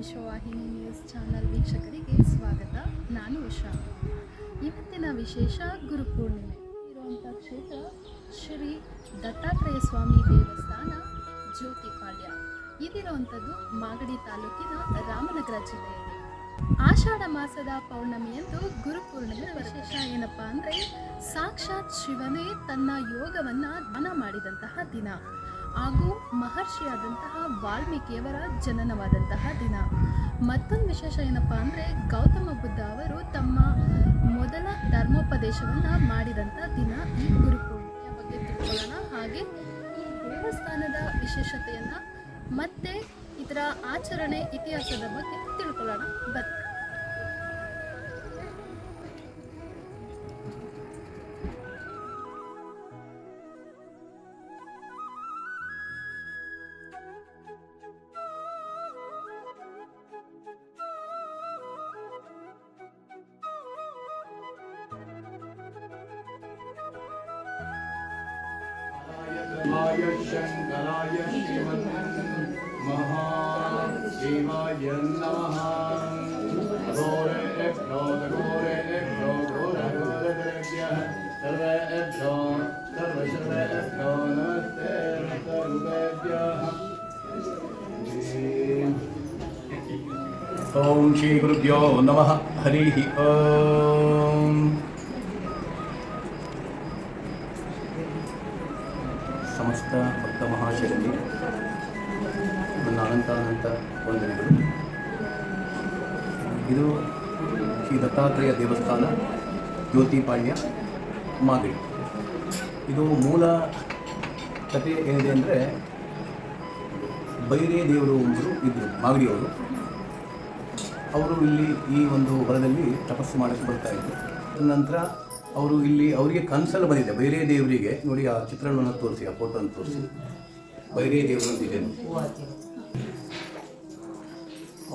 ವಿಶ್ವವಾಹಿನಿ news channel ವೀಕ್ಷಕರಿಗೆ ಸ್ವಾಗತ. ನಾನು ಉಷಾ. ಇವತ್ತಿನ ವಿಶೇಷ ಗುರುಪೂರ್ಣಿಮೆ ಇರುವಂಥ ಕ್ಷೇತ್ರ ಶ್ರೀ ದತ್ತಾತ್ರೇಯ ಸ್ವಾಮಿ ದೇವಸ್ಥಾನ ಜ್ಯೋತಿಪಾಳ್ಯ. ಇದಿರುವಂಥದ್ದು ಮಾಗಡಿ ತಾಲೂಕಿನ ರಾಮನಗರ ಜಿಲ್ಲೆಯಲ್ಲಿ. ಆಷಾಢ ಮಾಸದ ಪೌರ್ಣಮಿಯಂದು ಗುರುಪೂರ್ಣಿಮೆ ವಿಶೇಷ ಏನಪ್ಪ ಅಂದರೆ ಸಾಕ್ಷಾತ್ ಶಿವನೇ ತನ್ನ ಯೋಗವನ್ನು ದಾನ ಮಾಡಿದಂತಹ ದಿನ ಹಾಗೂ ಮಹರ್ಷಿಯಾದಂತಹ ವಾಲ್ಮೀಕಿಯವರ ಜನನವಾದಂತಹ ದಿನ. ಮತ್ತೊಂದು ವಿಶೇಷ ಏನಪ್ಪ ಅಂದರೆ ಗೌತಮ ಬುದ್ಧ ಅವರು ತಮ್ಮ ಮೊದಲ ಧರ್ಮೋಪದೇಶವನ್ನು ಮಾಡಿದಂಥ ದಿನ ಈ ಗುರುಪೂರ್ಣಿಮೆಯ ಬಗ್ಗೆ ತಿಳ್ಕೊಳ್ಳೋಣ. ಹಾಗೆ ಈ ದೇವಸ್ಥಾನದ ವಿಶೇಷತೆಯನ್ನು ಮತ್ತೆ ಇದರ ಆಚರಣೆ ಇತಿಹಾಸದ ಬಗ್ಗೆ ತಿಳ್ಕೊಳ್ಳೋಣ. ಬನ್ನಿ. शंकराय महादेवाय नमः. घोरेभ्यो घोरघोरेभ्यः सर्वेभ्यो सर्वशर्वेभ्यो नमस्ते सर्वेभ्यः. ओम श्री गुरुभ्यो नमः. हरिः ओम. ಸಮಸ್ತ ಭಕ್ತ ಮಹಾಶಯರಿಗೆ ನನ್ನ ಅನಂತ ವಂದನೆಗಳು. ಇದು ಶ್ರೀ ದತ್ತಾತ್ರೇಯ ದೇವಸ್ಥಾನ ಜ್ಯೋತಿಪಾಳ್ಯ ಮಾಗಡಿ. ಇದು ಮೂಲ ಕಥೆ ಏನಿದೆ ಅಂದರೆ ಬೈರೇ ದೇವರು ಒಬ್ಬರು ಇದ್ದರು, ಮಾಗಡಿಯವರು. ಅವರು ಇಲ್ಲಿ ಈ ಒಂದು ಹೊಲದಲ್ಲಿ ತಪಸ್ಸು ಮಾಡೋಕ್ಕೆ ಬರ್ತಾಯಿದ್ರು. ನಂತರ ಅವರು ಇಲ್ಲಿ ಅವರಿಗೆ ಕನಸಲ್ಲಿ ಬಂದಿದೆ ಬೈರೇ ದೇವರಿಗೆ. ನೋಡಿ ಆ ಚಿತ್ರಣವನ್ನು ತೋರಿಸಿ, ಆ ಫೋಟೋವನ್ನು ತೋರಿಸಿ. ಬೈರೇ ದೇವರು ಅಂತಿದೆ.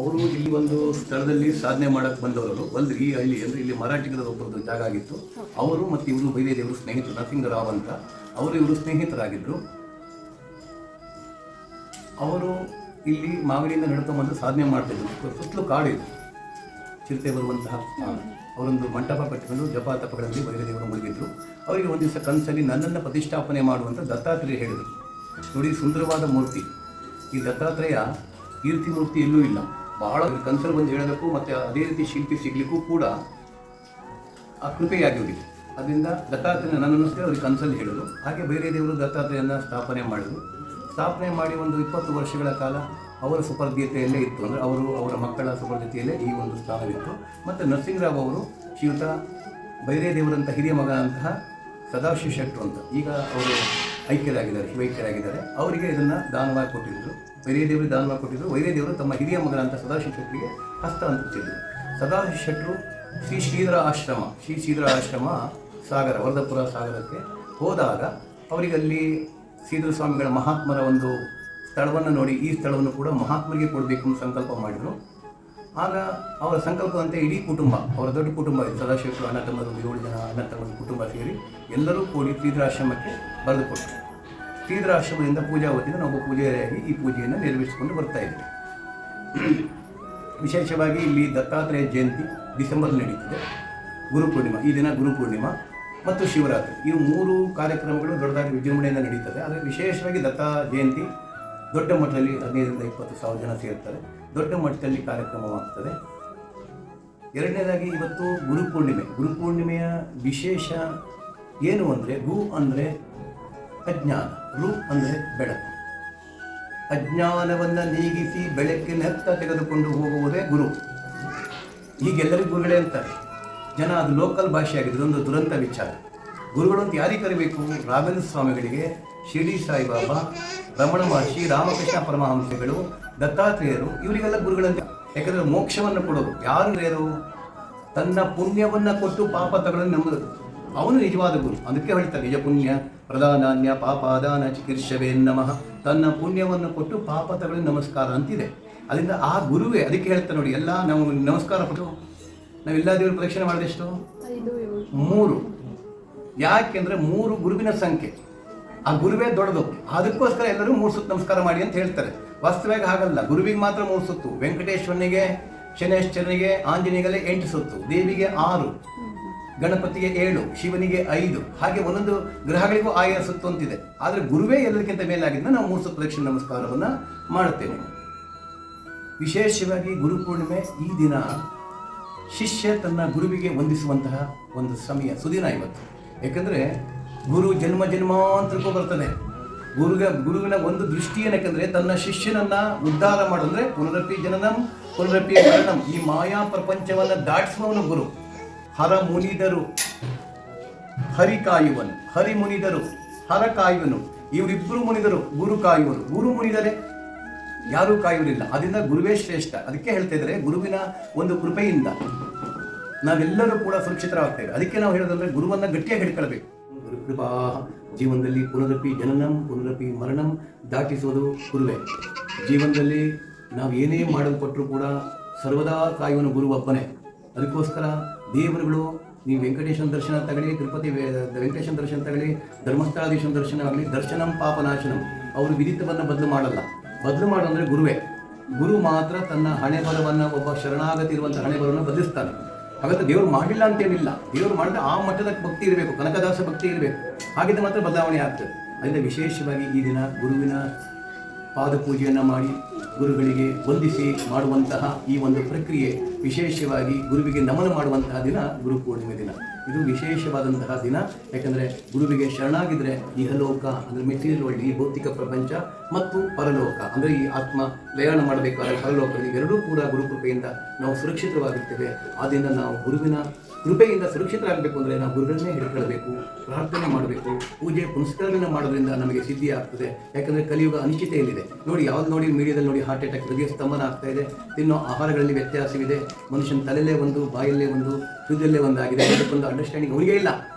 ಅವರು ಇಲ್ಲಿ ಒಂದು ಸ್ಥಳದಲ್ಲಿ ಸಾಧನೆ ಮಾಡೋಕ್ಕೆ ಬಂದವರು. ಒಂದು ಈ ಹಳ್ಳಿ ಅಂದರೆ ಇಲ್ಲಿ ಮರಾಠಿಗರ ಒಬ್ಬರದ್ದು ಜಾಗ ಆಗಿತ್ತು. ಅವರು ಮತ್ತು ಇವರು ಬೈರೇ ದೇವರು ಸ್ನೇಹಿತರು, ನರಸಿಂಗರಾವ್ ಅಂತ. ಇವರು ಸ್ನೇಹಿತರಾಗಿದ್ದರು. ಅವರು ಇಲ್ಲಿ ಮಾಗಡಿಯಿಂದ ನಡ್ಕೊಂಡ್ಬಂದು ಸಾಧನೆ ಮಾಡ್ತಿದ್ರು. ಸುತ್ತಲೂ ಕಾಡಿದ್ರು, ಚಿರತೆ ಬರುವಂತಹ. ಅವರೊಂದು ಮಂಟಪ ಕಟ್ಟಿಕೊಂಡು ಜಪ ತಪಗಳಲ್ಲಿ ಬೈರೇ ದೇವರು ಮುಳುಗಿದ್ರು. ಅವರಿಗೆ ಒಂದು ದಿವಸ ಕನಸಲ್ಲಿ ನನ್ನನ್ನು ಪ್ರತಿಷ್ಠಾಪನೆ ಮಾಡುವಂಥ ದತ್ತಾತ್ರೇಯ ಹೇಳಿದರು. ನೋಡಿ, ಸುಂದರವಾದ ಮೂರ್ತಿ. ಈ ದತ್ತಾತ್ರೇಯ ಕೀರ್ತಿ ಮೂರ್ತಿ ಎಲ್ಲೂ ಇಲ್ಲ. ಬಹಳ ಕನಸಲ್ಲಿ ಬಂದು ಹೇಳೋದಕ್ಕೂ ಮತ್ತು ಅದೇ ರೀತಿ ಶಿಲ್ಪಿ ಸಿಗಲಿಕ್ಕೂ ಕೂಡ ಆ ಕೃಪೆಯಾಗಿ ಹೋಗಿದೆ. ಅದರಿಂದ ದತ್ತಾತ್ರೇಯ ನನ್ನನ್ನಿಸ್ತೇ ಅವ್ರಿಗೆ ಕನಸಲ್ಲಿ ಹೇಳಿದರು. ಹಾಗೆ ಬೈರೇ ದೇವರು ದತ್ತಾತ್ರೇಯನ ಸ್ಥಾಪನೆ ಮಾಡಿದರು. ಸ್ಥಾಪನೆ ಮಾಡಿ ಒಂದು 20 ವರ್ಷಗಳ ಕಾಲ ಅವರ ಸುಪರ್ದಿಯತೆಯಲ್ಲೇ ಇತ್ತು. ಅಂದರೆ ಅವರ ಮಕ್ಕಳ ಸುಪರ್ದಿಯತೆಯಲ್ಲೇ ಈ ಒಂದು ಸ್ಥಾನವಿತ್ತು. ಮತ್ತು ನರಸಿಂಗರಾವ್ ಅವರು ಶ್ರೀಯುತ ಬೈರೇ ದೇವರಂಥ ಹಿರಿಯ ಮಗನಂತಹ ಸದಾಶಿವ ಶೆಟ್ಟರು ಅಂತ, ಈಗ ಅವರು ಶಿವೈಕ್ಯರಾಗಿದ್ದಾರೆ. ಅವರಿಗೆ ಇದನ್ನು ದಾನವಾಗಿ ಕೊಟ್ಟಿದ್ದರು. ಬೈರೇ ದೇವರಿಗೆ ದಾನವಾಗಿ ಕೊಟ್ಟಿದ್ದರು. ಬೈರೇ ದೇವರು ತಮ್ಮ ಹಿರಿಯ ಮಗನಂಥ ಸದಾಶಿವ ಶೆಟ್ಟರಿಗೆ ಹಸ್ತಾಂತರಿಸಿದರು. ಸದಾಶಿವ ಶೆಟ್ಟರು ಶ್ರೀ ಶ್ರೀಧರ ಆಶ್ರಮ ಸಾಗರ, ವರದಪುರ ಸಾಗರಕ್ಕೆ ಹೋದಾಗ ಅವರಿಗಲ್ಲಿ ಶ್ರೀಧರ ಸ್ವಾಮಿಗಳ ಮಹಾತ್ಮರ ಒಂದು ಸ್ಥಳವನ್ನು ನೋಡಿ ಈ ಸ್ಥಳವನ್ನು ಕೂಡ ಮಹಾತ್ಮರಿಗೆ ಕೊಡಬೇಕು ಅಂತ ಸಂಕಲ್ಪ ಮಾಡಿದರು. ಆಗ ಅವರ ಸಂಕಲ್ಪದಂತೆ ಇಡೀ ಕುಟುಂಬ, ಅವರ ದೊಡ್ಡ ಕುಟುಂಬ ಇದೆ, ಸದಾಶಿವರು ಅಣ್ಣ ತಮ್ಮರು 7 ಜನ ಅಣ್ಣ ತಮ್ಮರ ಕುಟುಂಬ ಸೇರಿ ಎಲ್ಲರೂ ಕೂಡಿ ಶ್ರೀಧರಾಶ್ರಮಕ್ಕೆ ಬರೆದುಕೊಟ್ಟರು. ಶ್ರೀಧರಾಶ್ರಮದಿಂದ ಪೂಜಾ ಹೊತ್ತಿನ ನಾವು ಪೂಜಾರಿಯಾಗಿ ಈ ಪೂಜೆಯನ್ನು ನೆರವೇರಿಸಿಕೊಂಡು ಬರ್ತಾ ಇದ್ವಿ. ವಿಶೇಷವಾಗಿ ಇಲ್ಲಿ ದತ್ತಾತ್ರೇಯ ಜಯಂತಿ ಡಿಸೆಂಬರ್ ನಡೀತಿದೆ. ಗುರುಪೂರ್ಣಿಮಾ, ಈ ದಿನ ಗುರುಪೂರ್ಣಿಮಾ ಮತ್ತು ಶಿವರಾತ್ರಿ, ಇವು 3 ಕಾರ್ಯಕ್ರಮಗಳು ದೊಡ್ಡದಾಗಿ ವಿಜೃಂಭಣೆಯಿಂದ ನಡೀತದೆ. ಆದರೆ ವಿಶೇಷವಾಗಿ ದತ್ತಾ ಜಯಂತಿ ದೊಡ್ಡ ಮಟ್ಟದಲ್ಲಿ 15,000 ರಿಂದ 20,000 ಜನ ಸೇರ್ತಾರೆ. ದೊಡ್ಡ ಮಟ್ಟದಲ್ಲಿ ಕಾರ್ಯಕ್ರಮವಾಗ್ತದೆ. ಎರಡನೇದಾಗಿ ಇವತ್ತು ಗುರುಪೂರ್ಣಿಮೆಯ ವಿಶೇಷ ಏನು ಅಂದರೆ, ಗು ಅಂದರೆ ಅಜ್ಞಾನ, ರು ಅಂದರೆ ಬೆಳಕು. ಅಜ್ಞಾನವನ್ನು ನೀಗಿಸಿ ಬೆಳಕಿನತ್ತ ತೆಗೆದುಕೊಂಡು ಹೋಗುವುದೇ ಗುರು. ಹೀಗೆಲ್ಲರಿಗೂ ಗುರುಗಳೇ ಅಂತಾರೆ ಜನ. ಅದು ಲೋಕಲ್ ಭಾಷೆ ಆಗಿದೆ, ಇದೊಂದು ದುರಂತ ವಿಚಾರ. ಗುರುಗಳು ಅಂತ ಯಾರಿಗೆ ಕರಿಬೇಕು? ರಾಘವೇಂದ್ರ ಸ್ವಾಮಿಗಳಿಗೆ, ಶಿರ್ಡಿ ಸಾಯಿಬಾಬಾ, ರಮಣ ಮಹರ್ಷಿ, ರಾಮಕೃಷ್ಣ ಪರಮಹಂಸಗಳು, ದತ್ತಾತ್ರೇಯರು, ಇವರಿಗೆಲ್ಲ ಗುರುಗಳಂತೆ. ಯಾಕಂದರೆ ಮೋಕ್ಷವನ್ನು ಕೊಡೋರು ಯಾರು? ತನ್ನ ಪುಣ್ಯವನ್ನು ಕೊಟ್ಟು ಪಾಪ ತಗೊಳ್ಳೋದು ನಂಬುದು ಅವನು ನಿಜವಾದ ಗುರು. ಅದಕ್ಕೆ ಹೇಳ್ತಾರೆ ನಿಜ ಪುಣ್ಯ ಪ್ರದಾನಾನ್ಯ ಪಾಪಾದಾನ ಚಿಕಿತ್ಸವೇ ನಮಃ. ತನ್ನ ಪುಣ್ಯವನ್ನು ಕೊಟ್ಟು ಪಾಪ ತಗೊಳ್ಳೋದು ನಮಸ್ಕಾರ ಅಂತಿದೆ. ಅದರಿಂದ ಆ ಗುರುವೇ ಅದಕ್ಕೆ ಹೇಳ್ತಾರೆ ನೋಡಿ, ಎಲ್ಲ ನಾವು ನಮಸ್ಕಾರ ಕೊಟ್ಟು ನಾವೆಲ್ಲ ದೇವರು ಪ್ರದಕ್ಷಿಣೆ ಮಾಡಿದೆಷ್ಟು? 3. ಯಾಕೆಂದರೆ 3 ಗುರುವಿನ ಸಂಖ್ಯೆ. ಆ ಗುರುವೇ ದೊಡ್ಡದು. ಅದಕ್ಕೋಸ್ಕರ ಎಲ್ಲರೂ 3 ಸುತ್ತ ನಮಸ್ಕಾರ ಮಾಡಿ ಅಂತ ಹೇಳ್ತಾರೆ. ವಾಸ್ತವವಾಗಿ ಹಾಗಲ್ಲ. ಗುರುವಿಗೆ ಮಾತ್ರ 3 ಸುತ್ತು, ವೆಂಕಟೇಶ್ವರನಿಗೆ, ಶನೇಶ್ವರನಿಗೆ, ಆಂಜನೇಯನಿಗೆ 8 ಸುತ್ತು, ದೇವಿಗೆ 6, ಗಣಪತಿಗೆ 7, ಶಿವನಿಗೆ 5, ಹಾಗೆ ಒಂದೊಂದು ಗ್ರಹಗಳಿಗೂ ಆಯಾ ಸುತ್ತು ಅಂತಿದೆ. ಆದರೆ ಗುರುವೇ ಎಲ್ಲದಕ್ಕಿಂತ ಮೇಲಾಗಿದ್ದ ನಾವು 3 ಸುತ್ತು ಪ್ರದಕ್ಷಿಣೆ ನಮಸ್ಕಾರವನ್ನು ಮಾಡುತ್ತೇವೆ. ವಿಶೇಷವಾಗಿ ಗುರುಪೂರ್ಣಿಮೆ ಈ ದಿನ ಶಿಷ್ಯ ತನ್ನ ಗುರುವಿಗೆ ವಂದಿಸುವಂತಹ ಒಂದು ಸಮಯ, ಸುದಿನ ಇವತ್ತು. ಯಾಕಂದರೆ ಗುರು ಜನ್ಮ ಜನ್ಮಾಂತರಕ್ಕೂ ಬರ್ತದೆ. ಗುರುವಿನ ಒಂದು ದೃಷ್ಟಿ ಏನಕ್ಕೆಂದರೆ ತನ್ನ ಶಿಷ್ಯನನ್ನ ಉದ್ಧಾರ ಮಾಡೋದ್ರೆ ಪುನರಪಿ ಜನನಂ ಪುನರಪಿ ಮರಣಂ, ಈ ಮಾಯಾ ಪ್ರಪಂಚವನ್ನು ದಾಟಿಸುವವನು ಗುರು. ಹರ ಮುನಿದರು ಹರಿ ಕಾಯುವನು, ಹರಿ ಮುನಿದರು ಹರ ಕಾಯುವನು, ಇವರಿಬ್ಬರು ಮುನಿದರು ಗುರು ಕಾಯುವನು. ಗುರು ಮುನಿದರೆ ಯಾರೂ ಕಾಯುವುದಿಲ್ಲ. ಅದರಿಂದ ಗುರುವೇ ಶ್ರೇಷ್ಠ. ಅದಕ್ಕೆ ಹೇಳ್ತಾ ಇದ್ದಾರೆ, ಗುರುವಿನ ಒಂದು ಕೃಪೆಯಿಂದ ನಾವೆಲ್ಲರೂ ಕೂಡ ಸುರಕ್ಷಿತರಾಗ್ತೇವೆ. ಅದಕ್ಕೆ ನಾವು ಹೇಳೋದಂದ್ರೆ ಗುರುವನ್ನ ಗಟ್ಟಿಯಾಗಿ ಹಿಡ್ಕೊಳ್ಬೇಕು. ಗುರುಕೃಪಾ ಜೀವನದಲ್ಲಿ ಪುನರಪಿ ಜನನಂ ಪುನರಪಿ ಮರಣಂ ದಾಟಿಸೋದು ಗುರುವೇ. ಜೀವನದಲ್ಲಿ ನಾವು ಏನೇ ಮಾಡಲ್ಪಟ್ಟರೂ ಕೂಡ ಸರ್ವದಾ ಕಾಯುವನು ಗುರು ಒಬ್ಬನೇ. ಅದಕ್ಕೋಸ್ಕರ ದೇವರುಗಳು, ನೀವು ವೆಂಕಟೇಶ್ವರ ದರ್ಶನ ತಗೊಳ್ಳಿ, ತಿರುಪತಿ ವೆಂಕಟೇಶ್ವರ ದರ್ಶನ ತಗೊಳ್ಳಿ, ಧರ್ಮಸ್ಥಳಾಧೀಶ್ವರ ದರ್ಶನ ಆಗಲಿ, ದರ್ಶನಂ ಪಾಪನಾಶನಂ, ಅವರು ವಿದಿತವನ್ನು ಬದಲು ಮಾಡಲ್ಲ. ಬದಲು ಮಾಡೋದಂದ್ರೆ ಗುರುವೇ. ಗುರು ಮಾತ್ರ ತನ್ನ ಹಣೆ ಬರವನ್ನು, ಒಬ್ಬ ಶರಣಾಗತಿ ಇರುವಂಥ ಹಣೆ ಬರವನ್ನು ಬದಲಿಸ್ತಾನೆ. ಹಾಗಾದ್ರೆ ದೇವರು ಮಾಡಿಲ್ಲ ಅಂತೇನಿಲ್ಲ. ದೇವರು ಮಾಡಿದ್ರೆ ಆ ಮಟ್ಟದ ಭಕ್ತಿ ಇರಬೇಕು, ಕನಕದಾಸ ಭಕ್ತಿ ಇರಬೇಕು, ಹಾಗಿದ್ರೆ ಮಾತ್ರ ಬದಲಾವಣೆ ಆಗ್ತದೆ. ಅದರಿಂದ ವಿಶೇಷವಾಗಿ ಈ ದಿನ ಗುರುವಿನ ಪಾದಪೂಜೆಯನ್ನು ಮಾಡಿ ಗುರುಗಳಿಗೆ ವಂದಿಸಿ ಮಾಡುವಂತಹ ಈ ಒಂದು ಪ್ರಕ್ರಿಯೆ, ವಿಶೇಷವಾಗಿ ಗುರುವಿಗೆ ನಮನ ಮಾಡುವಂತಹ ದಿನ ಗುರು ಪೂರ್ಣಿಮೆ ದಿನ. ಇದು ವಿಶೇಷವಾದಂತಹ ದಿನ. ಯಾಕಂದರೆ ಗುರುವಿಗೆ ಶರಣಾಗಿದ್ದರೆ ಇಹಲೋಕ ಅಂದರೆ ಮೆಟೀರಿಯಲ್ ವರ್ಲ್ಡ್, ಈ ಭೌತಿಕ ಪ್ರಪಂಚ, ಮತ್ತು ಪರಲೋಕ ಅಂದರೆ ಈ ಆತ್ಮ ಪ್ರಯಾಣ ಮಾಡಬೇಕಾದ್ರೆ ಪರಲೋಕದಲ್ಲಿ ಎರಡೂ ಕೂಡ ಗುರು ಕೃಪೆಯಿಂದ ನಾವು ಸುರಕ್ಷಿತವಾಗಿರ್ತೇವೆ. ಆದ್ದರಿಂದ ನಾವು ಗುರುವಿನ ಕೃಪೆಯಿಂದ ಸುರಕ್ಷಿತರಾಗಬೇಕು ಅಂದರೆ ನಾವು ಗುರುಗಳನ್ನೇ ಹಿಡ್ಕೊಳ್ಬೇಕು, ಪ್ರಾರ್ಥನೆ ಮಾಡಬೇಕು, ಪೂಜೆ ಪುನಸ್ಕಾರಗಳನ್ನು ಮಾಡೋದ್ರಿಂದ ನಮಗೆ ಸಿದ್ಧಿ ಆಗ್ತದೆ. ಯಾಕಂದರೆ ಕಲಿಯುಗ ಅನಿಶ್ಚಿತೆಯಲ್ಲಿದೆ. ನೋಡಿ, ಯಾವ್ದು ನೋಡಿ ಮೀಡಿಯಾದಲ್ಲಿ ನೋಡಿ ಹಾರ್ಟ್ ಅಟ್ಯಾಕ್, ಹೃದಯ ಸ್ತಂಭನ ಆಗ್ತಾ ಇದೆ, ತಿನ್ನೋ ಆಹಾರಗಳಲ್ಲಿ ವ್ಯತ್ಯಾಸವಿದೆ, ಮನುಷ್ಯನ ತಲೆಯಲ್ಲೇ ಒಂದು, ಬಾಯಲ್ಲೇ ಒಂದು, ಹೃದಯಲ್ಲೇ ಒಂದಾಗಿದೆ. ಅದಕ್ಕೊಂದು ಅಂಡರ್ಸ್ಟ್ಯಾಂಡಿಂಗ್ ಅವನಿಗೆ ಇಲ್ಲ.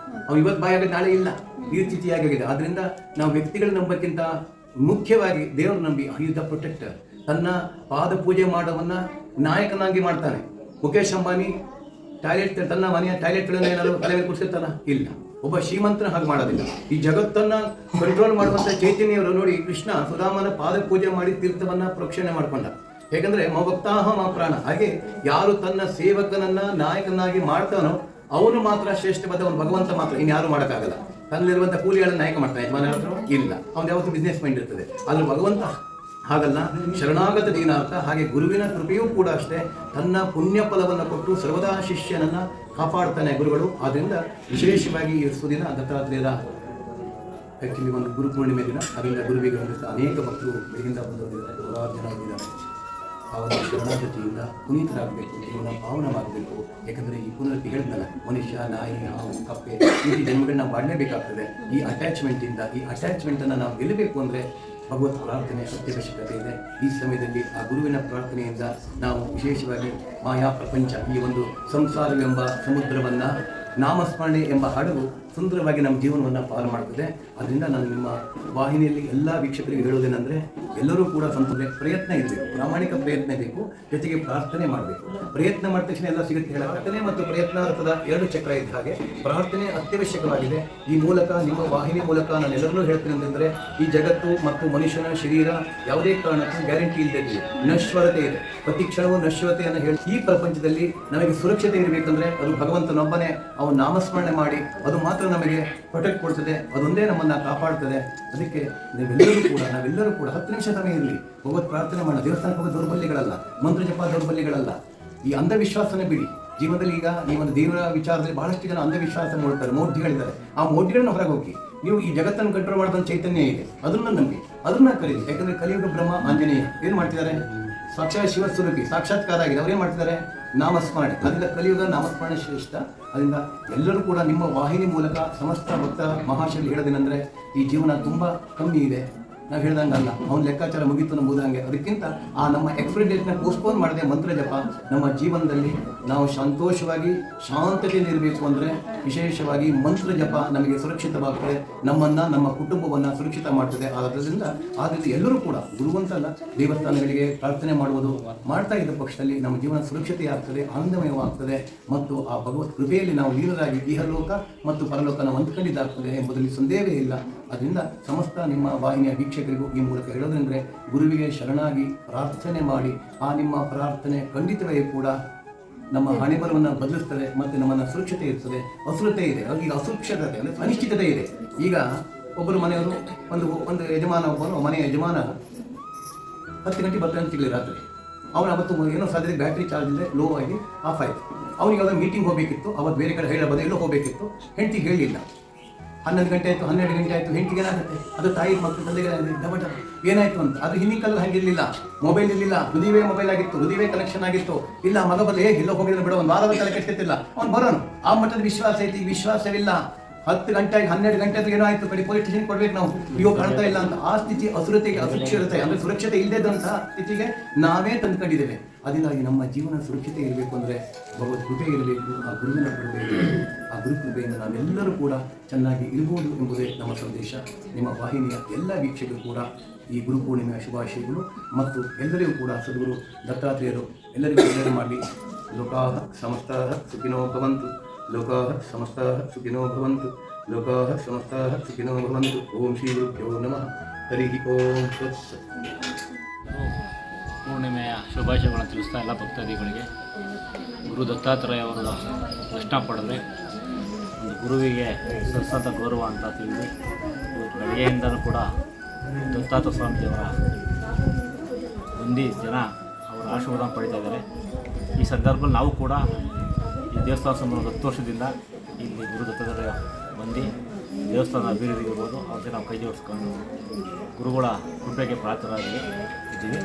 ಅವ್ನು ಇವತ್ತು ಬಾಯಿ ಆಗೋದು ನಾಳೆ ಇಲ್ಲ, ಈ ಸ್ಥಿತಿಯಾಗಿದೆ. ಆದ್ದರಿಂದ ನಾವು ವ್ಯಕ್ತಿಗಳನ್ನ ನಂಬಕ್ಕಿಂತ ಮುಖ್ಯವಾಗಿ ದೇವರು ನಂಬಿ, ಈಸ್ ದ ಪ್ರೊಟೆಕ್ಟರ್. ತನ್ನ ಪಾದ ಪೂಜೆ ಮಾಡೋವನ್ನ ನಾಯಕನಾಗಿ ಮಾಡ್ತಾನೆ. ಮುಖೇಶ್ ಅಂಬಾನಿ ಟಾಯ್ಲೆಟ್, ತನ್ನ ಮನೆಯ ಟಾಯ್ಲೆಟ್ಗಳನ್ನು ಏನಾದರೂ ತಲೆ ಮೇಲೆ ಕೂರಿಸಿರ್ತಾನ? ಇಲ್ಲ. ಒಬ್ಬ ಶ್ರೀಮಂತನ ಹಾಗೆ ಮಾಡೋದಿಲ್ಲ. ಈ ಜಗತ್ತನ್ನ ಕಂಟ್ರೋಲ್ ಮಾಡುವಂಥ ಚೈತನ್ಯವರು ನೋಡಿ, ಕೃಷ್ಣ ಸುಧಾಮನ ಪಾದ ಪೂಜೆ ಮಾಡಿ ತೀರ್ಥವನ್ನ ಪ್ರೋಕ್ಷಣೆ ಮಾಡ್ಕೊಂಡ. ಹೇಗೆಂದ್ರೆ ಮಭಕ್ತಾಹ ಮಾ ಪ್ರಾಣ. ಹಾಗೆ ಯಾರು ತನ್ನ ಸೇವಕನನ್ನ ನಾಯಕನಾಗಿ ಮಾಡ್ತಾನೋ ಅವನು ಮಾತ್ರ ಶ್ರೇಷ್ಠವಾದ ಅವನು ಭಗವಂತ ಮಾತ್ರ, ಇನ್ಯಾರು ಮಾಡೋಕ್ಕಾಗಲ್ಲ. ತನ್ನಲ್ಲಿರುವಂಥ ಕೂಲಿಗಳನ್ನು ನಾಯಕ ಮಾಡ್ತಾನೆ, ಯಜಮಾನ ಇಲ್ಲ. ಅವ್ನು ಯಾವತ್ತೂ ಬಿಸ್ನೆಸ್ ಮೈಂಡ್ ಇರ್ತದೆ. ಆದ್ರೆ ಭಗವಂತ ಹಾಗಲ್ಲ, ಶರಣಾಗತ ದೀನಾರ್ಥ. ಹಾಗೆ ಗುರುವಿನ ಕೃಪೆಯೂ ಕೂಡ ಅಷ್ಟೇ, ತನ್ನ ಪುಣ್ಯ ಫಲವನ್ನು ಕೊಟ್ಟು ಸರ್ವದಾ ಶಿಷ್ಯನನ್ನ ಕಾಪಾಡ್ತಾನೆ ಗುರುಗಳು. ಆದ್ದರಿಂದ ವಿಶೇಷವಾಗಿ ಈ ಸುದಿನ ದತ್ತಾತ್ರೇಯರ ಆ್ಯಕ್ಚುಲಿ ಒಂದು ಗುರು ಪೂರ್ಣಿಮೆ ದಿನ. ಅದರಿಂದ ಗುರುವಿಗೆ ವಂದಿಸ್ತಾ ಅನೇಕ ಭಕ್ತರು ಬೆಳಗಿಂದ ಬಂದಿದ್ದಾರೆ, ನೂರಾರು ಜನ ಬಂದಿದ್ದಾರೆ. ಆ ಒಂದು ಶರಣಾಗತಿಯಿಂದ ಪುನೀತರಾಗಬೇಕು, ಜೀವನ ಪಾವನವಾಗಬೇಕು. ಯಾಕಂದರೆ ಈ ಪುನರಪಿ ಹೇಳಿದ್ನಲ್ಲ, ಮನುಷ್ಯ, ನಾಯಿ, ಹಾವು, ಕಪ್ಪೆ ಈ ಜನ್ಮಗಳನ್ನ ನಾವು ಮಾಡಲೇಬೇಕಾಗ್ತದೆ. ಈ ಅಟ್ಯಾಚ್ಮೆಂಟನ್ನು ನಾವು ಗೆಲ್ಲಬೇಕು ಅಂದರೆ ಭಗವತ್ ಪ್ರಾರ್ಥನೆ ಅತ್ಯವಶ್ಯಕತೆ ಇದೆ. ಈ ಸಮಯದಲ್ಲಿ ಆ ಗುರುವಿನ ಪ್ರಾರ್ಥನೆಯಿಂದ ನಾವು ವಿಶೇಷವಾಗಿ ಮಾಯಾ ಪ್ರಪಂಚ, ಈ ಒಂದು ಸಂಸಾರವೆಂಬ ಸಮುದ್ರವನ್ನು ನಾಮಸ್ಮರಣೆ ಎಂಬ ಹಡಗು ಸುಂದರವಾಗಿ ನಮ್ಮ ಜೀವನವನ್ನು ಪಾಲು ಮಾಡ್ತದೆ. ಅದರಿಂದ ನಾನು ನಿಮ್ಮ ವಾಹಿನಿಯಲ್ಲಿ ಎಲ್ಲ ವೀಕ್ಷಕರಿಗೆ ಹೇಳೋದೇನೆಂದರೆ, ಎಲ್ಲರೂ ಕೂಡ ಸ್ವಂತ ಪ್ರಯತ್ನ ಇರಬೇಕು, ಪ್ರಾಮಾಣಿಕ ಪ್ರಯತ್ನ ಬೇಕು, ಜೊತೆಗೆ ಪ್ರಾರ್ಥನೆ ಮಾಡಬೇಕು. ಪ್ರಯತ್ನ ಮಾಡಿದ ತಕ್ಷಣ ಎಲ್ಲ ಸಿಗುತ್ತೆ ಹೇಳ. ಪ್ರಾರ್ಥನೆ ಮತ್ತು ಪ್ರಯತ್ನಾರ್ಥದ 2 ಚಕ್ರ ಇದ್ದ ಹಾಗೆ ಪ್ರಾರ್ಥನೆ ಅತ್ಯವಶ್ಯಕವಾಗಿದೆ. ಈ ಮೂಲಕ, ನಿಮ್ಮ ವಾಹಿನಿ ಮೂಲಕ ನಾನು ಎಲ್ಲರನ್ನೂ ಹೇಳ್ತೀನಿ ಅಂತಂದರೆ, ಈ ಜಗತ್ತು ಮತ್ತು ಮನುಷ್ಯನ ಶರೀರ ಯಾವುದೇ ಕಾರಣಕ್ಕೂ ಗ್ಯಾರಂಟಿ ಇಲ್ಲದೆ ನಶ್ವರತೆ ಇದೆ. ಪ್ರತಿ ಕ್ಷಣವೂ ನಶ್ವರತೆಯನ್ನು ಹೇಳಿ, ಈ ಪ್ರಪಂಚದಲ್ಲಿ ನಮಗೆ ಸುರಕ್ಷತೆ ಇರಬೇಕಂದ್ರೆ ಅದು ಭಗವಂತನೊಬ್ಬನೇ. ಅವನು ನಾಮಸ್ಮರಣೆ ಮಾಡಿ ಅದು ಮಾತ್ರ ನಮಗೆ ಪ್ರೊಟೆಕ್ಟ್ ಕೊಡ್ತದೆ, ಅದೊಂದೇ ನಮ್ಮನ್ನು ಕಾಪಾಡ್ತದೆ. ಅದಕ್ಕೆ ನಾವೆಲ್ಲರೂ ಕೂಡ 10 ನಿಮಿಷ ಸಮಯ ಇರಲಿ, ಭಗವತ್ ಪ್ರಾರ್ಥನೆ ಮಾಡೋಣ. ದೇವಸ್ಥಾನಕ್ಕೆ ಹೋಗೋ ದೌರ್ಬಲ್ಯಗಳಲ್ಲ, ಮಂತ್ರ ಜಪ ದೌರ್ಬಲ್ಯಗಳಲ್ಲ. ಈ ಅಂಧವಿಶ್ವಾಸನೇ ಬಿಡಿ. ಜೀವನದಲ್ಲಿ ಈಗ ಈ ಒಂದು ದೇವರ ವಿಚಾರದಲ್ಲಿ ಬಹಳಷ್ಟು ಜನ ಅಂಧವಿಶ್ವಾಸ ಮಾಡ್ತಾರೆ, ಮೋಢ್ಯಗಳಿದ್ದಾರೆ. ಆ ಮೋಢ್ಯಗಳನ್ನ ಹೊರಗೆ ಹೋಗಿ, ನೀವು ಈ ಜಗತ್ತನ್ನು ಕಂಟ್ರೋಲ್ ಮಾಡಿದ ಚೈತನ್ಯ ಇದೆ, ಅದನ್ನ ನಂಬಿ, ಅದನ್ನ ಕರೀರಿ. ಯಾಕಂದ್ರೆ ಕಲಿಯುಗ ಬ್ರಹ್ಮ ಆಂಜನೇಯ ಏನು ಮಾಡ್ತಿದ್ದಾರೆ? ಸಾಕ್ಷಾತ್ ಶಿವಸ್ವರೂಪಿ ಸಾಕ್ಷಾತ್ಕಾರ ಆಗಿದೆ. ಅವ್ರೇನು ಮಾಡ್ತಿದ್ದಾರೆ? ನಾಮಸ್ಮರಣೆ. ಅದರಿಂದ ಕಲಿಯುಗ ನಾಮಸ್ಮರಣೆ ಶ್ರೇಷ್ಠ. ಅದರಿಂದ ಎಲ್ಲರೂ ಕೂಡ ನಿಮ್ಮ ವಾಹಿನಿ ಮೂಲಕ ಸಮಸ್ತ ಭಕ್ತ ಮಹಾಶಯಲ್ಲಿ ಹೇಳೋದೇನೆಂದರೆ, ಈ ಜೀವನ ತುಂಬ ಕಮ್ಮಿ ಇದೆ. ನಾವು ಹೇಳ್ದಂಗಲ್ಲ, ಅವನ ಲೆಕ್ಕಾಚಾರ ಮುಗೀತು ನಂಬುದಂಗೆ. ಅದಕ್ಕಿಂತ ಆ ನಮ್ಮ ಎಕ್ಸ್ಪೈರಿ ಡೇಟ್ನ ಪೋಸ್ಟ್ಪೋನ್ ಮಾಡದೆ ಮಂತ್ರ ಜಪ ನಮ್ಮ ಜೀವನದಲ್ಲಿ ನಾವು ಸಂತೋಷವಾಗಿ ಶಾಂತತೆಯಿಂದ ಇರಬೇಕು. ಅಂದರೆ ವಿಶೇಷವಾಗಿ ಮಂತ್ರ ಜಪ ನಮಗೆ ಸುರಕ್ಷಿತವಾಗ್ತದೆ, ನಮ್ಮನ್ನು, ನಮ್ಮ ಕುಟುಂಬವನ್ನು ಸುರಕ್ಷಿತ ಮಾಡ್ತದೆ. ಆದ್ದರಿಂದ ಎಲ್ಲರೂ ಕೂಡ ಗುರುವಂತಲ್ಲ, ದೇವಸ್ಥಾನಗಳಿಗೆ ಪ್ರಾರ್ಥನೆ ಮಾಡುವುದು ಮಾಡ್ತಾ ಇದ್ದ ಪಕ್ಷದಲ್ಲಿ ನಮ್ಮ ಜೀವನ ಸುರಕ್ಷತೆ ಆಗ್ತದೆ, ಆನಂದಮಯವಾಗ್ತದೆ. ಮತ್ತು ಆ ಭಗವತ್ ಕೃಪೆಯಲ್ಲಿ ನಾವು ಲೀನರಾಗಿ ಇಹಲೋಕ ಮತ್ತು ಪರಲೋಕನ ಹೊಂದ್ಕೊಂಡಿದ್ದಾಗ್ತದೆ ಎಂಬುದರಲ್ಲಿ ಸಂದೇಹವೇ ಇಲ್ಲ. ಅದರಿಂದ ಸಮಸ್ತ ನಿಮ್ಮ ವಾಹಿನಿಯ ವೀಕ್ಷಕರಿಗೂ ಈ ಮೂಲಕ ಹೇಳೋದಂದರೆ ಗುರುವಿಗೆ ಶರಣಾಗಿ ಪ್ರಾರ್ಥನೆ ಮಾಡಿ ಆ ನಿಮ್ಮ ಪ್ರಾರ್ಥನೆ ಖಂಡಿತವೇ ಕೂಡ ನಮ್ಮ ಹಣೆಬರವನ್ನು ಬದಲಿಸ್ತದೆ ಮತ್ತು ನಮ್ಮನ್ನು ಸುರಕ್ಷತೆ ಇರ್ತದೆ. ಅಸುರತೆ ಇದೆ, ಈಗ ಅಸುರಕ್ಷತೆ ಅಂದರೆ ಅನಿಶ್ಚಿತತೆ ಇದೆ. ಈಗ ಒಬ್ಬರು ಮನೆಯವರು ಒಂದು ಯಜಮಾನ, ಒಬ್ಬನು ಮನೆಯ ಯಜಮಾನ 10 ಗಂಟೆ ಬರ್ತಾನೆ ಅಂತ ತಿಳಿ ರಾತ್ರಿ. ಅವನು ಅವತ್ತು ಏನೋ ಸಾಧ್ಯ ಬ್ಯಾಟ್ರಿ ಚಾರ್ಜ್ ಇಲ್ಲದೆ ಲೋ ಆಗಿ ಆಫ್ ಆಯಿತು. ಅವನಿಗೆ ಅವತ್ತು ಮೀಟಿಂಗ್ ಹೋಗಬೇಕಿತ್ತು, ಅವತ್ತು ಬೇರೆ ಕಡೆ ಹೇಳಬಹುದು, ಎಲ್ಲೋ ಹೋಗಬೇಕಿತ್ತು. ಹೆಂಡತಿಗೆ ಹೇಳಿಲ್ಲ. 11 ಗಂಟೆ ಆಯಿತು, 12 ಗಂಟೆ ಆಯಿತು. ಹೆಂಡತಿಗೆ ಏನಾಗುತ್ತೆ, ಅದು ತಾಯಿ ಮಕ್ಕಳು ತಂದೆಗೆ ಡಬಟ ಏನಾಯಿತು ಅಂತ. ಅದು ಹಿಂದಿನ ಕಾಲದ ಹಾಗಿರಲಿಲ್ಲ, ಮೊಬೈಲ್ ಇರಲಿಲ್ಲ, ಹೃದಯವೇ ಮೊಬೈಲ್ ಆಗಿತ್ತು, ಹೃದಯವೇ ಕನೆಕ್ಷನ್ ಆಗಿತ್ತು. ಇಲ್ಲ ಮಗ ಬರಲಿ, ಎಲ್ಲೋ ಹೋಗಿದ್ರೆ ಬಿಡೋ, ಒಂದು ವಾರದ ತಲೆ ಕೆಟ್ಟಿಲ್ಲ, ಅವ್ನು ಬರೋನು. ಆ ಮಟ್ಟದ ವಿಶ್ವಾಸ ಐತಿ. ವಿಶ್ವಾಸವಿಲ್ಲ. 10 ಗಂಟೆ 12 ಗಂಟೆ ಆದ್ರೂ ಏನೋ ಆಯ್ತು, ಕಡೆ ಪೊಲೀಸ್ ಸ್ಟೇಷನ್ ಕೊಡ್ಬೇಕು ನಾವು, ಅಯ್ಯೋ ಕಾಣ್ತಾ ಇಲ್ಲ ಅಂತ. ಆ ಸ್ಥಿತಿ ಅಸುರತೆಗೆ, ಅಸುರಕ್ಷತೆ ಅಂದರೆ ಸುರಕ್ಷತೆ ಇಲ್ಲದಂತಹ ಸ್ಥಿತಿಗೆ ನಾವೇ ತಂದುಕೊಂಡಿದ್ದೇವೆ. ಅದರಿಂದಾಗಿ ನಮ್ಮ ಜೀವನ ಸುರಕ್ಷತೆ ಇರಬೇಕು ಅಂದರೆ ಭಗವತ್ ಕೃಪೆ ಇರಬೇಕು, ಆ ಗುರುವಿನ ಕೃಪೆ ಇರಬೇಕು. ಆ ಗುರು ಕೃಪೆಯಿಂದ ನಾವೆಲ್ಲರೂ ಕೂಡ ಚೆನ್ನಾಗಿ ಇರಬಹುದು ಎಂಬುದೇ ನಮ್ಮ ಸಂದೇಶ. ನಿಮ್ಮ ವಾಹಿನಿಯ ಎಲ್ಲ ವೀಕ್ಷಕರು ಕೂಡ ಈ ಗುರು ಪೂರ್ಣಿಮೆಯ ಶುಭಾಶಯಗಳು ಮತ್ತು ಎಲ್ಲರಿಗೂ ಕೂಡ ಸದ್ಗುರು ದತ್ತಾತ್ರೇಯರು ಎಲ್ಲರಿಗೂ ಒಳ್ಳೆಯದು ಮಾಡಲಿ. ಲೋಕಾಃ ಸಮಸ್ತಾಃ ಸುಖಿನೋ ಭವಂತು. ಲೋಕಾಃ ಸಮಸ್ತಾಃ ಸುಖಿನೋ ಭವಂತು. ಲೋಕಾಃ ಸಮಸ್ತಾಃ ಸುಖಿನೋ ಭವಂತು. ಓಂ ಶ್ರೀ ಗುರುಭ್ಯೋ ನಮಃ. ಹರಿ ಓಂ ತತ್ಸತ್. ಪೂರ್ಣಿಮೆಯ ಶುಭಾಶಯಗಳನ್ನು ತಿಳಿಸ್ತಾ ಎಲ್ಲ ಭಕ್ತಾದಿಗಳಿಗೆ ಗುರು ದತ್ತಾತ್ರೇಯ ಅವರು ದರ್ಶನ ಪಡೆದ್ರೆ ಒಂದು ಗುರುವಿಗೆ ಸರಸದ ಗೌರವ ಅಂತ ತಿಳಿದು ಇವತ್ತು ಬೆಳಗ್ಗೆಯಿಂದಲೂ ಕೂಡ ದತ್ತಾತ್ರೇಯ ಸ್ವಾಮಿಯವರ ಜನ ಅವರ ಆಶೀರ್ವಾದ ಪಡಿತಾ ಇದ್ದಾರೆ. ಈ ಸಂದರ್ಭದಲ್ಲಿ ನಾವು ಕೂಡ ಈ ದೇವಸ್ಥಾನ ಸಂಬಂಧ 10 ವರ್ಷದಿಂದ ಇಲ್ಲಿ ಗುರು ದತ್ತಾತ್ರೇಯ ಬಂದು ದೇವಸ್ಥಾನ ಅಭಿವೃದ್ಧಿಗಿರ್ಬೋದು ಅವ್ರಿಗೆ ನಾವು ಕೈ ಜೋಡಿಸ್ಕೊಂಡು ಗುರುಗಳ ಕೃಪೆಗೆ ಪಾತ್ರರಾಗಿ ಇದ್ದೀವಿ.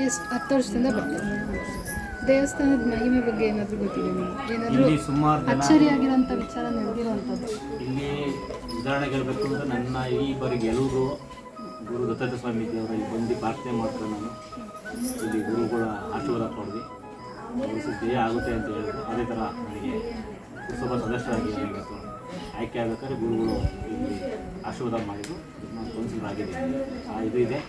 ಎಷ್ಟು 10 ವರ್ಷದಿಂದ ಬರ್ತಾರೆ. ದೇವಸ್ಥಾನದ ಮಹಿಮೆ ಬಗ್ಗೆ ಏನಾದರೂ ಗೊತ್ತಿದೆ ಏನಾದರೂ ಇಲ್ಲಿ ಸುಮಾರು ಜನ ಅಚ್ಚರಿಯಾಗಿರೋಂಥ ವಿಚಾರ ನಡೆದಿರೋವಂಥದ್ದು? ಇಲ್ಲಿ ಉದಾಹರಣೆ ಹೇಳಬೇಕು ಅಂದರೆ ನನ್ನ ಈ ಬಾರಿಗೆ ಎಲ್ಲರೂ ಗುರು ದತ್ತಾತ್ರೇಯ ಸ್ವಾಮಿ ದೇವರ ಇಲ್ಲಿ ಬಂದು ಪ್ರಾರ್ಥನೆ ಮಾಡ್ಕೊಂಡು ನಾನು ಇಲ್ಲಿ ಗುರುಗಳ ಆಶೀರ್ವಾದ ಪಡೆದು ಜಯ ಆಗುತ್ತೆ ಅಂತ ಹೇಳಿದ್ರು. ಅದೇ ಥರ ನನಗೆ ಪುರಸಭಾ ಸದಸ್ಯರಾಗಿ ಇವತ್ತು ಆಯ್ಕೆ ಆಗಬೇಕಾದ್ರೆ ಗುರುಗಳು ಇಲ್ಲಿ ಆಶೀರ್ವಾದ ಮಾಡಿದ್ರು. ನಾನು ಕೌನ್ಸಿಲರ್ ಆಗಿದ್ದೀನಿ. ಇದು ಇದೆ.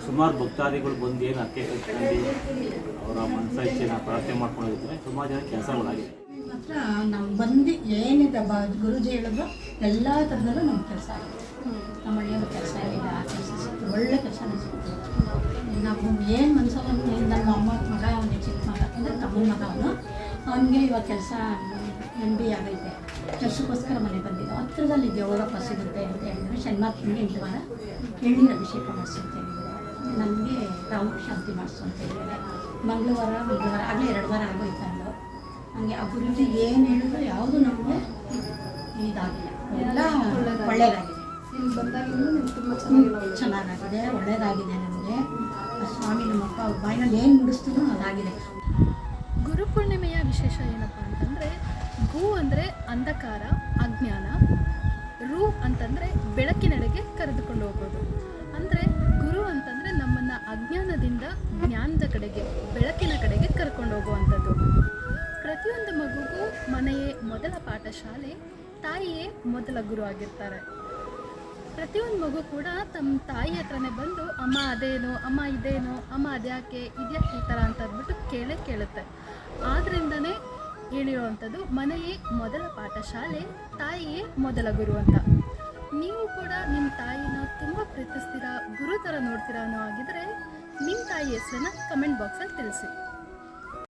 ಸುಮಾರು ಭಕ್ತಾದಿಗಳು ಬಂದು ಏನು ಅಕ್ಕೆ ಕಟ್ಕೊಂಡು ಅವರ ಮನಸ್ಸ ಇಚ್ಛೆನ ಪ್ರಾರ್ಥನೆ ಮಾಡ್ಕೊಂಡಿರ್ತಾರೆ. ಸುಮಾರು ಜನ ಕೆಲಸಗಳಾಗಿದೆ. ಮಾತ್ರ ನಾವು ಬಂದು ಏನಿದೆ ಗುರುಜಿ ಹೇಳಿದ್ರು ಎಲ್ಲ ಥರದಲ್ಲೂ ನಮ್ಮ ಕೆಲಸ ಆಗಿದೆ. ನಮ್ಮ ಮನೆಯವ್ರ ಕೆಲಸ ಆಗಿದೆ, ಆ ಕೆಲಸ ಸಿಕ್ತು, ಒಳ್ಳೆ ಕೆಲಸನೇ ಸಿಕ್ತು. ನಾವು ಏನು ಮನಸ್ಸಲ್ಲಿ ನಮ್ಮ ಅಮ್ಮ ಮಗ, ಅವನಿಗೆ ಚಿಕ್ಕ ಮಗ ಅಂದರೆ ತಮ್ಮನ ಮಗ, ಅವನಿಗೆ ಇವಾಗ ಕೆಲಸ MB ಆಗೈತೆ. ಕೆಲಸಕ್ಕೋಸ್ಕರ ಮನೆ ಬಂದಿದ್ದು. ಹತ್ತಿರದಲ್ಲಿ ದೇವರಪ್ಪ ಸಿಗುತ್ತೆ ಅಂತ ಹೇಳಿದ್ರು. ಶನಿವಾರಕ್ಕೆ 8 ವಾರ ಎಣ್ಣೀರ ಅಭಿಷೇಕ ಮಾಡಿಸು ಅಂತ ಹೇಳಿದ್ರು. ನನಗೆ ರಾಮ ಶಾಂತಿ ಮಾಡಿಸು ಅಂತ ಹೇಳಿದ್ದಾರೆ. ಮಂಗಳವಾರ ಆಗಲೇ 2 ವಾರ ಆಗೋಯ್ತಂದು. ಹಂಗೆ ಆ ಗುರುಜಿ ಏನು ಹೇಳಿದ್ರು ಯಾವುದು ನಮಗೆ ಇದಾಗಿಲ್ಲ, ಎಲ್ಲ ಒಳ್ಳೆಯದಾಗಿದೆ. ಇಲ್ಲಿ ಬಂದಾಗಿಂದ ತುಂಬ ಚೆನ್ನಾಗಾಗಿದೆ, ಒಳ್ಳೆಯದಾಗಿದೆ. ನಮಗೆ ಸ್ವಾಮಿ ನಮ್ಮಪ್ಪ ಅವ್ರ ಬಾಯಿನಲ್ಲಿ ಏನು ನುಡಿಸ್ತೀನೋ ಅದಾಗಿದೆ. ಗುರುಪೂರ್ಣಿಮೆಯ ವಿಶೇಷ ಏನಪ್ಪ ಅಂತಂದರೆ, ಗು ಅಂದರೆ ಅಂಧಕಾರ, ಅಜ್ಞಾನ, ರು ಅಂತಂದರೆ ಬೆಳಕಿನೆಡೆಗೆ ಕರೆದುಕೊಂಡು ಹೋಗೋದು. ಅಂದರೆ ಗುರು ಅಂತಂದರೆ ನಮ್ಮನ್ನು ಅಜ್ಞಾನದಿಂದ ಜ್ಞಾನದ ಕಡೆಗೆ, ಬೆಳಕಿನ ಕಡೆಗೆ ಕರ್ಕೊಂಡು ಹೋಗುವಂಥದ್ದು. ಪ್ರತಿಯೊಂದು ಮಗುಗೂ ಮನೆಯೇ ಮೊದಲ ಪಾಠಶಾಲೆ, ತಾಯಿಯೇ ಮೊದಲ ಗುರು ಆಗಿರ್ತಾರೆ. ಪ್ರತಿಯೊಂದು ಮಗು ಕೂಡ ತಮ್ಮ ತಾಯಿ ಹತ್ರನೇ ಬಂದು ಅಮ್ಮ ಅದೇನು, ಅಮ್ಮ ಇದೇನು, ಅಮ್ಮ ಅದ್ಯಾಕೆ, ಇದ್ಯಾಕೆ ಈ ಥರ ಅಂತ ಅಂದ್ಬಿಟ್ಟು ಕೇಳುತ್ತೆ. ಆದ್ದರಿಂದನೇ ಹೇಳಿರುವಂಥದ್ದು ಮನೆಯೇ ಮೊದಲ ಪಾಠಶಾಲೆ, ತಾಯಿಯೇ ಮೊದಲ ಗುರು ಅಂತ. ನೀವು ಕೂಡ ನಿಮ್ಮ ತಾಯಿನ ತುಂಬ ಪ್ರೀತಿಸ್ತೀರಾ, ಗುರು ಥರ ನೋಡ್ತೀರಾ ಅನ್ನೋ ಆಗಿದ್ರೆ ನಿಮ್ಮ ತಾಯಿ ಹೆಸರನ್ನ ಕಮೆಂಟ್ ಬಾಕ್ಸಲ್ಲಿ ತಿಳಿಸಿ.